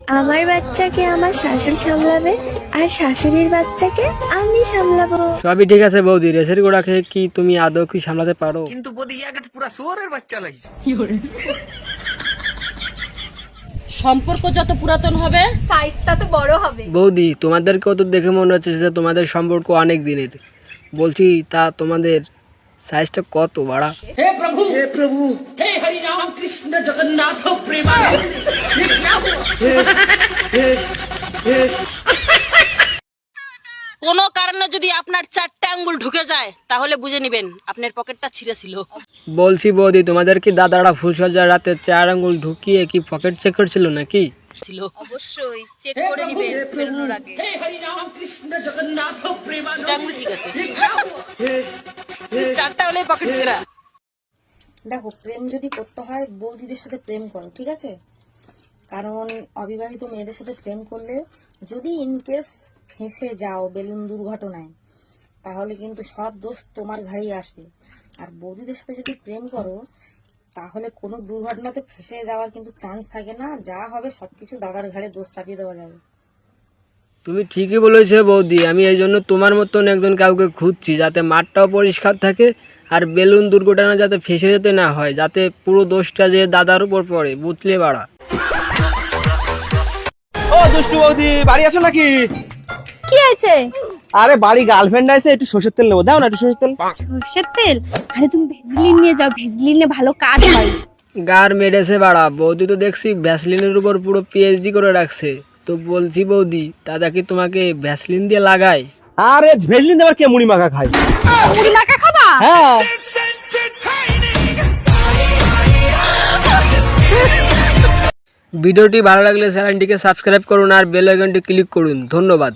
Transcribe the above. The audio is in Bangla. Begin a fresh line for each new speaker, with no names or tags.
আমার বাচ্চাকে আমার শাশুড়ি সামলাবে আর শাশুড়ির বাচ্চাকে আমি সামলাবো।
সবই ঠিক আছে বৌদি, রেসের গোড়া খেয়ে কি তুমি আদৌ কি সামলাতে পারো?
কিন্তু বদি ইয়াকে তো পুরা শুয়োরের বাচ্চা লাগছে।
সম্পর্ক যত পুরাতন হবে
সাইজটা তো বড় হবে।
বৌদি, তোমাদেরকেও তো দেখে মনে হচ্ছে যে তোমাদের সম্পর্ক অনেক দিনের। বলছি, তা তোমাদের সাইজটা কত বাড়া?
হে প্রভু হে হরি রাম কৃষ্ণ জগন্নাথ প্রেমানন্দ। কোন কারণে যদি আপনার 4টে আঙ্গুল ঢুকে যায় তাহলে বুঝে নেবেন আপনার পকেটটা ছিঁড়ে ছিল।
বলছি বৌদি, তোমাদের কি দাদারা ফুলসজ্জার রাতে 4 আঙ্গুল ঢুকিয়ে কি পকেট চেক করছিল নাকি?
ছিল
অবশ্যই চেক করে নেবে বেরোনোর আগে।
হে হরি রাম কৃষ্ণ জগন্নাথ প্রেমানন্দ। আঙ্গুল ঠিক আছে, 4টা হলে পকেট ছিঁড়া।
দেখো, প্রেম যদি করতে হয় বৌদিদের সাথে প্রেম করো, ঠিক আছে? কারণ অবিবাহিত মেয়েদের সাথে প্রেম করলে যদি ইনকেস ফেঁসে যাও বেলুন দুর্ঘটনায়, তাহলে কিন্তু সব দোষ তোমার ঘাড়েই আসবে। আর বৌদিদের সাথে যদি প্রেম করো তাহলে কোনো দুর্ঘটনাতে ফেঁসে যাওয়ার কিন্তু চান্স থাকে না। যা হবে সবকিছু দাদার ঘাড়ে দোষ চাপিয়ে দেওয়া যাবে।
তুমি ঠিকই বলেছো বৌদি, আমি এই জন্য তোমার মতন একজন কাউকে খুঁজছি, যাতে মাঠটাও পরিষ্কার থাকে আর বেলুন দুর্ঘটনা যাতে ফেঁসে যেতে না হয়, যাতে পুরো দোষটা যে দাদার উপর পড়ে, বুঝলে বাড়া?
ও দুষ্টু বৌদি, বাড়ি আছো নাকি?
কি আছে?
আরে বাড়ি গার্লফ্রেন্ড আছে, একটু সর্ষের তেল নেবো, দাও না একটু সর্ষের তেল।
সর্ষের তেল? আরে তুমি ভেজলিন নিয়ে যাও, ভেজলিনে ভালো কাজ হয়।
গার মেরেছে বাড়া। বৌদি তো দেখছি ভ্যাসলিনের উপর পুরো পিএইচডি করে রাখছে। তো বলছি বৌদি, দাদা কি তোমাকে ভ্যাসলিন দিয়ে লাগায়?
আরে ভেজলিন দেবার কে মুড়ি মাখা খাই?
মুড়ি মাখা খাবা?
হ্যাঁ।
ভিডিওটি ভালো লাগলে চ্যানেলটিকে সাবস্ক্রাইব করুন আর বেল আইকনটি ক্লিক করুন। ধন্যবাদ।